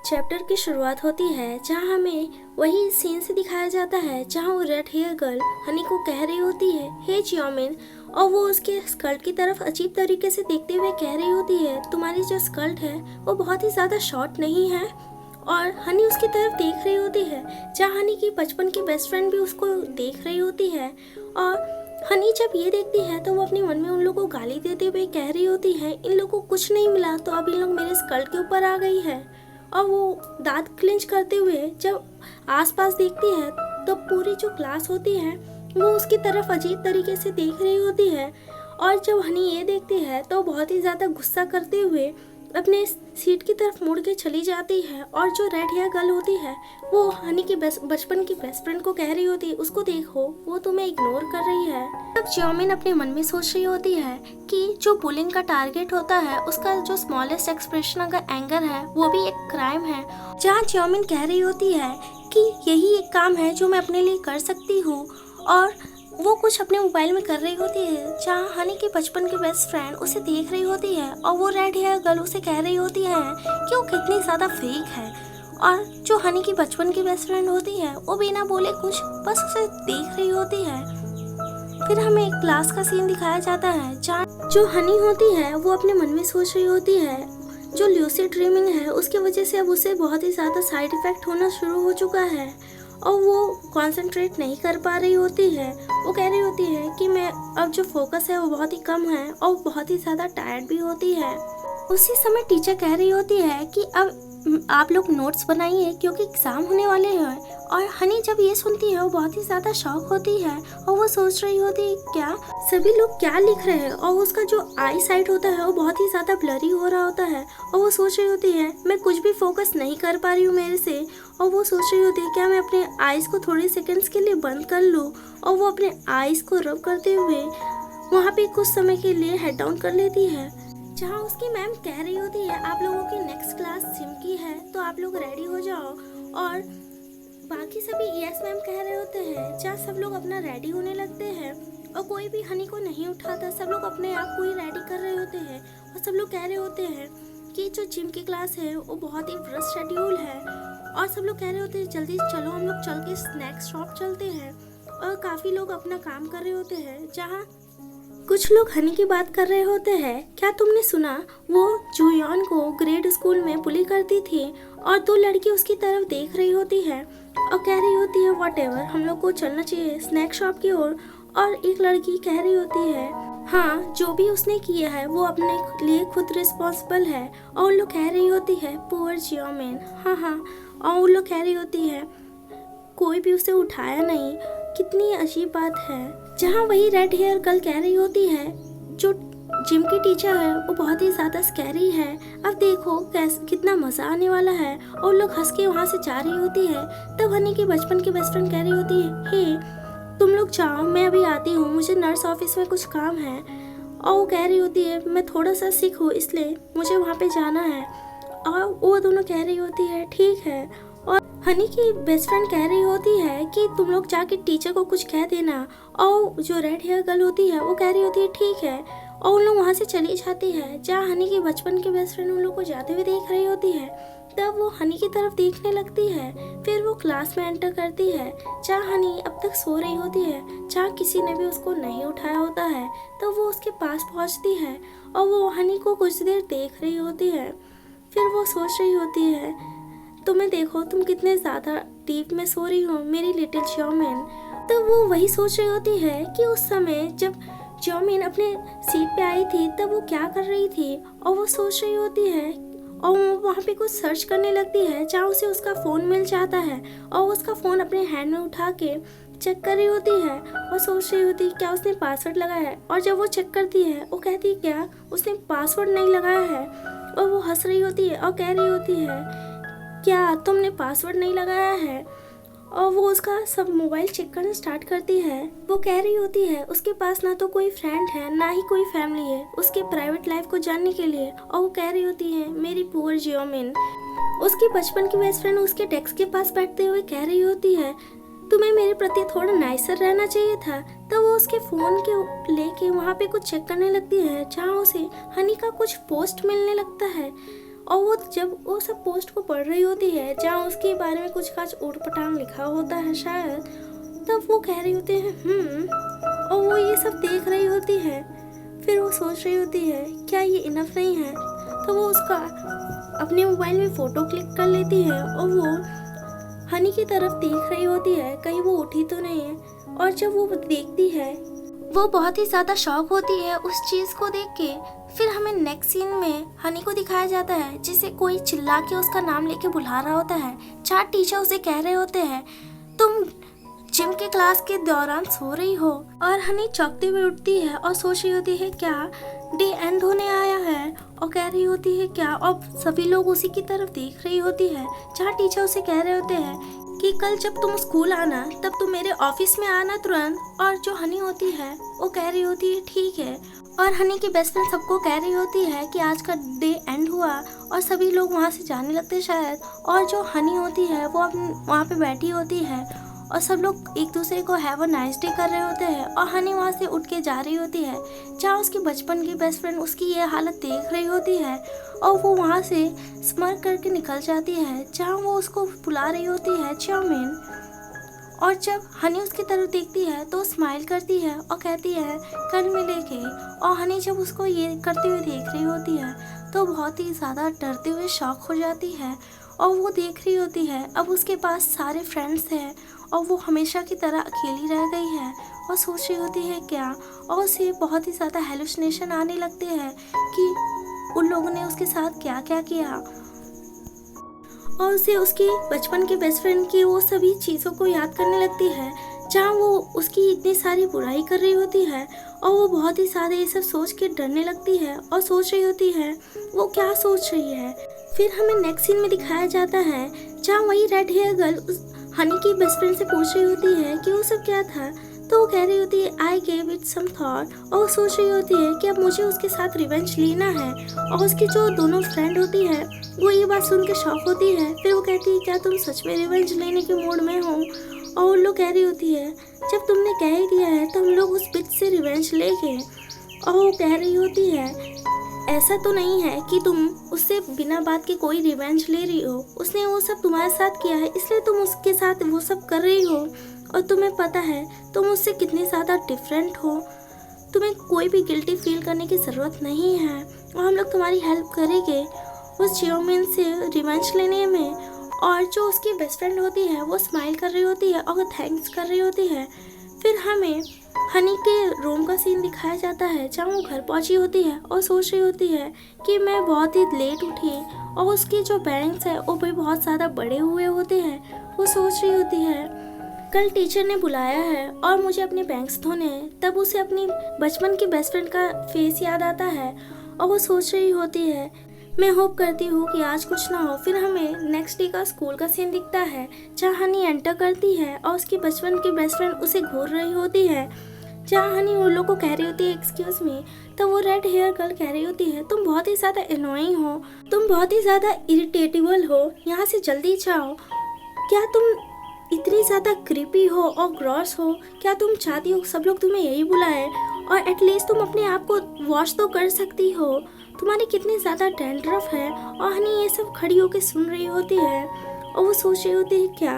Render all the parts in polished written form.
Chapter की शुरुआत होती है जहाँ हमें वही सीन से दिखाया जाता है जहाँ वो रेड हेयर गर्ल हनी को कह रही होती है हे जियोमिन, और वो उसके स्कर्ट की तरफ अजीब तरीके से देखते हुए कह रही होती है तुम्हारी जो स्कर्ट है वो बहुत ही ज़्यादा शॉर्ट नहीं है। और हनी उसकी तरफ देख रही होती है जहाँ हनी की बचपन की बेस्ट फ्रेंड भी उसको देख रही होती है। और हनी जब ये देखती है तो वो अपने मन में उन लोगों को गाली देते हुए कह रही होती है इन लोगों को कुछ नहीं मिला तो अब इन लोग मेरे स्कर्ट के ऊपर आ गई है। और वो दांत क्लिंच करते हुए जब आसपास देखती है तो पूरी जो क्लास होती है वो उसकी तरफ अजीब तरीके से देख रही होती है। और जब हनी ये देखती है तो बहुत ही ज़्यादा गुस्सा करते हुए अपने सीट की तरफ मुड़ के चली जाती है। और जो रेड हेयर गर्ल होती है वो हनी की बचपन की बेस्ट फ्रेंड को कह रही होती है उसको देखो वो तुम्हें इग्नोर कर रही है। तब जियोमिन अपने मन में सोच रही होती है कि जो बुलिंग का टारगेट होता है उसका जो स्मॉलेस्ट एक्सप्रेशन अगर एंगर है वो भी एक क्राइम है। जहाँ जियोमिन कह रही होती है कि यही एक काम है जो मैं अपने लिए कर सकती हूँ। और वो कुछ अपने मोबाइल में कर रही होती है जहाँ हनी के बचपन की बेस्ट फ्रेंड उसे देख रही होती है और वो रेड हेयर गर्ल उसे कह रही होती है कि वो कितनी ज़्यादा फेक है। और जो हनी की बचपन की बेस्ट फ्रेंड होती है वो बिना बोले कुछ बस उसे देख रही होती है। फिर हमें एक क्लास का सीन दिखाया जाता है जहाँ जो हनी होती है वो अपने मन में सोच रही होती है जो ल्यूसिड ड्रीमिंग है उसकी वजह से अब उसे बहुत ही ज़्यादा साइड इफ़ेक्ट होना शुरू हो चुका है और वो कंसंट्रेट नहीं कर पा रही होती है। वो कह रही होती है कि मैं अब जो फोकस है वो बहुत ही कम है और बहुत ही ज़्यादा टायर्ड भी होती है। उसी समय टीचर कह रही होती है कि अब आप लोग नोट्स बनाइए क्योंकि एग्ज़ाम होने वाले हैं। और हनी जब ये सुनती है वो बहुत ही ज़्यादा शॉक होती है और वो सोच रही होती है क्या सभी लोग क्या लिख रहे हैं। और उसका जो आई साइट होता है वो बहुत ही ज़्यादा ब्लरी हो रहा होता है और वो सोच रही होती है मैं कुछ भी फोकस नहीं कर पा रही हूँ मेरे से। और वो सोच रही होती है क्या मैं अपने आइज़ को थोड़े सेकेंड्स के लिए बंद कर लूँ। और वो अपने आइज़ को रब करते हुए वहाँ पे कुछ समय के लिए हेड डाउन कर लेती है जहाँ उसकी मैम कह रही होती है आप लोगों की नेक्स्ट क्लास जिम की है तो आप लोग रेडी हो जाओ। और बाकी सभी यस मैम कह रहे होते हैं जहाँ सब लोग अपना रेडी होने लगते हैं और कोई भी हनी को नहीं उठाता। सब लोग अपने आप को ही रेडी कर रहे होते हैं और सब लोग कह रहे होते हैं कि जो जिम की क्लास है वो बहुत ही ब्रश शेड्यूल है। और सब लोग कह रहे होते हैं जल्दी चलो हम लोग चल के स्नैक्स शॉप चलते हैं। और काफ़ी लोग अपना काम कर रहे होते हैं जहाँ कुछ लोग हनी की बात कर रहे होते हैं क्या तुमने सुना वो जूयन को ग्रेड स्कूल में बुली करती थी। और दो लड़की उसकी तरफ देख रही होती है और कह रही होती है व्हाटएवर हम लोग को चलना चाहिए स्नैक शॉप की ओर। और एक लड़की कह रही होती है हाँ जो भी उसने किया है वो अपने लिए खुद रिस्पॉन्सिबल है। और उन लोग कह रही होती है पुअर जियोमिन हाँ। और उन लोग कह रही होती है कोई भी उसे उठाया नहीं कितनी अजीब बात है। जहाँ वही रेड हेयर गर्ल कह रही होती है जो जिम की टीचर है वो बहुत ही ज़्यादा स्कैरी है अब देखो कितना मज़ा आने वाला है। और लोग हंस के वहाँ से जा रही होती है। तब हनी की बचपन की बेस्ट फ्रेंड कह रही होती है हे तुम लोग जाओ मैं अभी आती हूँ मुझे नर्स ऑफिस में कुछ काम है। और वो कह रही होती है मैं थोड़ा सा सिक हूँ इसलिए मुझे वहाँ पे जाना है। और वो दोनों कह रही होती है ठीक है। और हनी की बेस्ट फ्रेंड कह रही होती है कि तुम लोग जाके टीचर को कुछ कह देना। और जो रेड हेयर गर्ल होती है वो कह रही होती है ठीक है। और उन लोग वहाँ से चली जाती है जहाँ हनी की बचपन की बेस्ट फ्रेंड उन लोग को जाते हुए देख रही होती है। तब वो हनी की तरफ देखने लगती है। फिर वो क्लास में एंटर करती है जहाँ हनी अब तक सो रही होती है जहाँ किसी ने भी उसको नहीं उठाया होता है। तब वो उसके पास पहुँचती है और वो हनी को कुछ देर देख रही होती है। फिर वो सोच रही होती है तुम्हें देखो तुम कितने ज़्यादा डीप में सो रही हो मेरी लिटिल जियोमिन। तब वो वही सोच रही होती है कि उस समय जब जियोमिन अपने सीट पे आई थी तब वो क्या कर रही थी। और वो सोच रही होती है और वो वहाँ पे कुछ सर्च करने लगती है जहाँ उसे उसका फ़ोन मिल जाता है। और उसका फ़ोन अपने हैंड में उठा के चेक कर रही होती है और सोच रही होती है क्या उसने पासवर्ड लगाया है। और जब वो चेक करती है वो कहती है क्या उसने पासवर्ड नहीं लगाया है। और वो हंस रही होती है और कह रही होती है क्या तुमने पासवर्ड नहीं लगाया है। और वो उसका सब मोबाइल चेक करना स्टार्ट करती है। वो कह रही होती है उसके पास ना तो कोई फ्रेंड है ना ही कोई फैमिली है उसके प्राइवेट लाइफ को जानने के लिए। और वो कह रही होती है मेरी पुअर जियोमिन। उसकी बचपन की बेस्ट फ्रेंड उसके डेस्क के पास बैठते हुए कह रही होती है तुम्हें मेरे प्रति थोड़ा नाइसर रहना चाहिए था। तब वो उसके फ़ोन के लेके वहाँ पे कुछ चेक करने लगती है, जहाँ उसे हनी का कुछ पोस्ट मिलने लगता है। और वो जब वो सब पोस्ट को पढ़ रही होती है, जहाँ उसके बारे में कुछ काच ऊट-पटांग लिखा होता है शायद, तब वो कह रही होती है और वो ये सब देख रही होती है। फिर वो सोच रही होती है क्या ये इनफ नहीं है, तो वो उसका अपने मोबाइल में फ़ोटो क्लिक कर लेती है और वो हनी की तरफ देख रही होती है कहीं वो उठी तो नहीं है। और जब वो देखती है वो बहुत ही ज़्यादा शॉक होती है उस चीज़ को देख के। फिर हमें नेक्स्ट सीन में हनी को दिखाया जाता है जिसे कोई चिल्ला के उसका नाम लेके बुला रहा होता है। 4 टीचर उसे कह रहे होते हैं तुम जिम के क्लास के दौरान सो रही हो। और हनी चौंकते हुए उठती है और सोच रही होती है क्या डे एंड होने आया है, और कह रही होती है क्या, और सभी लोग उसी की तरफ देख रही होती है। 4 टीचर उसे कह रहे होते हैं कि कल जब तुम स्कूल आना तब तुम मेरे ऑफिस में आना तुरंत। और जो हनी होती है वो कह रही होती है ठीक है। और हनी की बेस्ट फ्रेंड सबको कह रही होती है कि आज का डे एंड हुआ, और सभी लोग वहाँ से जाने लगते शायद। और जो हनी होती है वो वहाँ पे बैठी होती है और सब लोग एक दूसरे को हैव अ नाइस डे कर रहे होते हैं। और हनी वहाँ से उठ के जा रही होती है, जहाँ उसकी बचपन की बेस्ट फ्रेंड उसकी ये हालत देख रही होती है और वो वहाँ से स्मर्क करके निकल जाती है, जहाँ वो उसको बुला रही होती है चाउमीन। और जब हनी उसकी तरफ देखती है तो स्माइल करती है और कहती है कल मिलेंगे। और हनी जब उसको ये करते हुए देख रही होती है तो बहुत ही ज़्यादा डरते हुए शॉक हो जाती है। और वो देख रही होती है अब उसके पास सारे फ्रेंड्स हैं और वो हमेशा की तरह अकेली रह गई है और सोच रही होती है क्या। और उसे बहुत ही ज़्यादा हेलुसिनेशन आने लगते हैं कि उन लोगों ने उसके साथ क्या क्या किया। और उसे उसके बचपन के बेस्ट फ्रेंड की वो सभी चीज़ों को याद करने लगती है, जहाँ वो उसकी इतनी सारी बुराई कर रही होती है। और वो बहुत ही ज़्यादा ये सब सोच के डरने लगती है और सोच रही होती है वो क्या सोच रही है। फिर हमें नेक्स्ट सीन में दिखाया जाता है, जहाँ वही रेड हेयर गर्ल उस हनी की बेस्ट फ्रेंड से पूछ रही होती है कि वो सब क्या था। तो वो कह रही होती है I gave it some thought. और वो सोच रही होती है कि अब मुझे उसके साथ रिवेंज लेना है। और उसकी जो दोनों फ्रेंड होती है वो ये बात सुन के शॉक होती है। फिर वो कहती है क्या तुम सच में रिवेंज लेने के मूड में हो। और उन लोग कह रही होती है जब तुमने कह ही दिया है तो हम लोग उस बिच से रिवेंज लेंगे। और वो कह रही होती है ऐसा तो नहीं है कि तुम उससे बिना बात के कोई रिवेंज ले रही हो, उसने वो सब तुम्हारे साथ किया है इसलिए तुम उसके साथ वो सब कर रही हो। और तुम्हें पता है तुम उससे कितनी ज़्यादा डिफरेंट हो, तुम्हें कोई भी गिल्टी फील करने की ज़रूरत नहीं है और हम लोग तुम्हारी हेल्प करेंगे उस जियोमिन से रिवेंज लेने में। और जो उसकी बेस्ट फ्रेंड होती है वो स्माइल कर रही होती है और थैंक्स कर रही होती है। फिर हमें हनी के रूम का सीन दिखाया जाता है, जहाँ वो घर पहुंची होती है और सोच रही होती है कि मैं बहुत ही लेट उठी और उसके जो बैंग्स है वो भी बहुत ज़्यादा बड़े हुए होते हैं। वो सोच रही होती है कल टीचर ने बुलाया है और मुझे अपने बैंग्स धोने हैं। तब उसे अपनी बचपन की बेस्ट फ्रेंड का फेस याद आता है और वो सोच रही होती है मैं होप करती हूँ कि आज कुछ ना हो। फिर हमें नेक्स्ट डे का स्कूल का सीन दिखता है, जहाँ हनी एंटर करती है और उसकी बचपन की बेस्ट फ्रेंड उसे घूर रही होती है, जहाँ हनी उन लोगों को कह रही होती है एक्सक्यूज़ मी। तो वो रेड हेयर गर्ल कह रही होती है तुम बहुत ही ज़्यादा एनोइंग हो, तुम बहुत ही ज़्यादा इरिटेटेबल हो, यहाँ से जल्दी जाओ। क्या तुम इतनी ज़्यादा क्रीपी हो और ग्रॉस हो, क्या तुम चाहती हो सब लोग तुम्हें यही बुलाए, और एटलीस्ट तुम अपने आप को वॉश तो कर सकती हो, तुम्हारी कितनी ज़्यादा डैंड्रफ है। और हनी ये सब खड़ी होकर सुन रही होती है और वो सोच रही होती है क्या।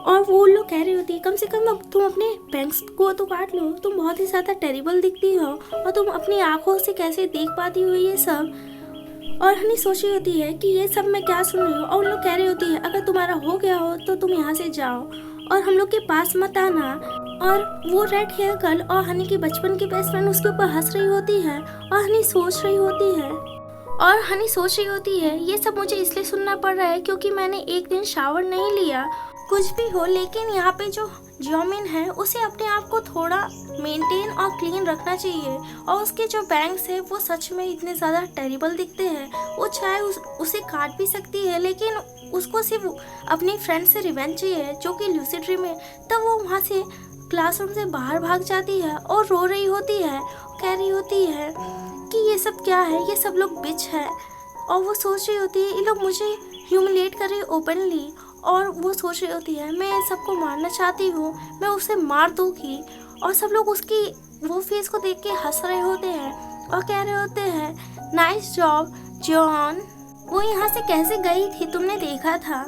और वो लोग कह रही होती है कम से कम अब तुम अपने बैंग्स को तो काट लो, तुम बहुत ही ज़्यादा टेरिबल दिखती हो और तुम अपनी आंखों से कैसे देख पाती हो ये सब। और हनी सोच रही होती है कि ये सब मैं क्या सुन रही हूँ। और उन लोग कह रही होती है अगर तुम्हारा हो गया हो तो तुम यहाँ से जाओ और हम लोग के पास मत आना। और वो रेड हेयर गर्ल और हनी की बचपन की बेस्ट फ्रेंड उसके ऊपर हंस रही होती है और हनी सोच रही होती है ये सब मुझे इसलिए सुनना पड़ रहा है क्योंकि मैंने एक दिन शावर नहीं लिया। कुछ भी हो, लेकिन यहाँ पे जो जियोमिन है उसे अपने आप को थोड़ा मेंटेन और क्लीन रखना चाहिए। और उसके जो बैंग्स है वो सच में इतने ज़्यादा टेरिबल दिखते हैं। वो चाहे उसे काट भी सकती है, लेकिन उसको सिर्फ अपनी फ्रेंड से रिवेंज चाहिए जो कि लूसिड ड्रीम है। तब वो वहाँ से क्लासरूम से बाहर भाग जाती है और रो रही होती है, कह रही होती है कि ये सब क्या है, ये सब लोग बिच है। और वो सोच रही होती है ये लोग मुझे ह्यूमिलेट कर रहे ओपनली। और वो सोच रही होती है मैं सबको मारना चाहती हूँ, मैं उसे मार दूँगी। और सब लोग उसकी वो फेस को देख के हंस रहे होते हैं और कह रहे होते हैं नाइस जॉब जॉन, वो यहाँ से कैसे गई थी तुमने देखा था।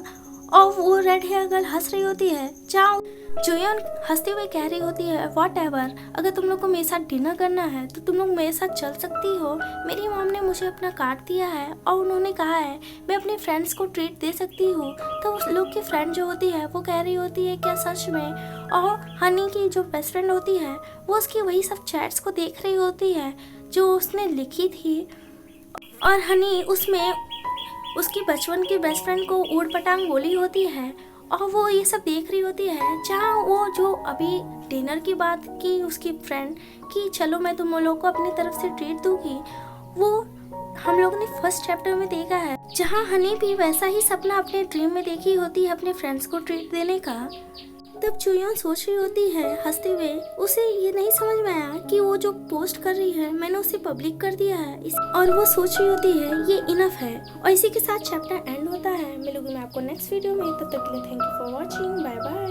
और वो रेड हेयर गर्ल हंस रही होती है। जाओ जोयन हंसते हुए कह रही होती है वॉट एवर, अगर तुम लोग को मेरे साथ डिनर करना है तो तुम लोग मेरे साथ चल सकती हो। मेरी मॉम ने मुझे अपना कार्ड दिया है और उन्होंने कहा है मैं अपने फ्रेंड्स को ट्रीट दे सकती हूँ। तो उस लोग की फ्रेंड जो होती है वो कह रही होती है क्या सच में। और हनी की जो बेस्ट फ्रेंड होती है वो उसकी वही सब चैट्स को देख रही होती है जो उसने लिखी थी। और हनी उसमें उसकी बचपन की बेस्ट फ्रेंड को ऊट पटांग बोली होती है और वो ये सब देख रही होती है। जहाँ वो जो अभी डिनर की बात की उसकी फ्रेंड कि चलो मैं तुम लोगों को अपनी तरफ से ट्रीट दूंगी, वो हम लोगों ने फर्स्ट चैप्टर में देखा है जहाँ हनी भी वैसा ही सपना अपने ड्रीम में देखी होती है अपने फ्रेंड्स को ट्रीट देने का। तब चुयोन सोच रही होती है हंसते हुए, उसे ये नहीं समझ में आया कि वो जो पोस्ट कर रही है मैंने उसे पब्लिक कर दिया है और वो सोच रही होती है ये इनफ है। और इसी के साथ चैप्टर एंड होता है। मिलूंगी मैं आपको नेक्स्ट वीडियो में, तब तक के लिए thank you for watching, bye bye.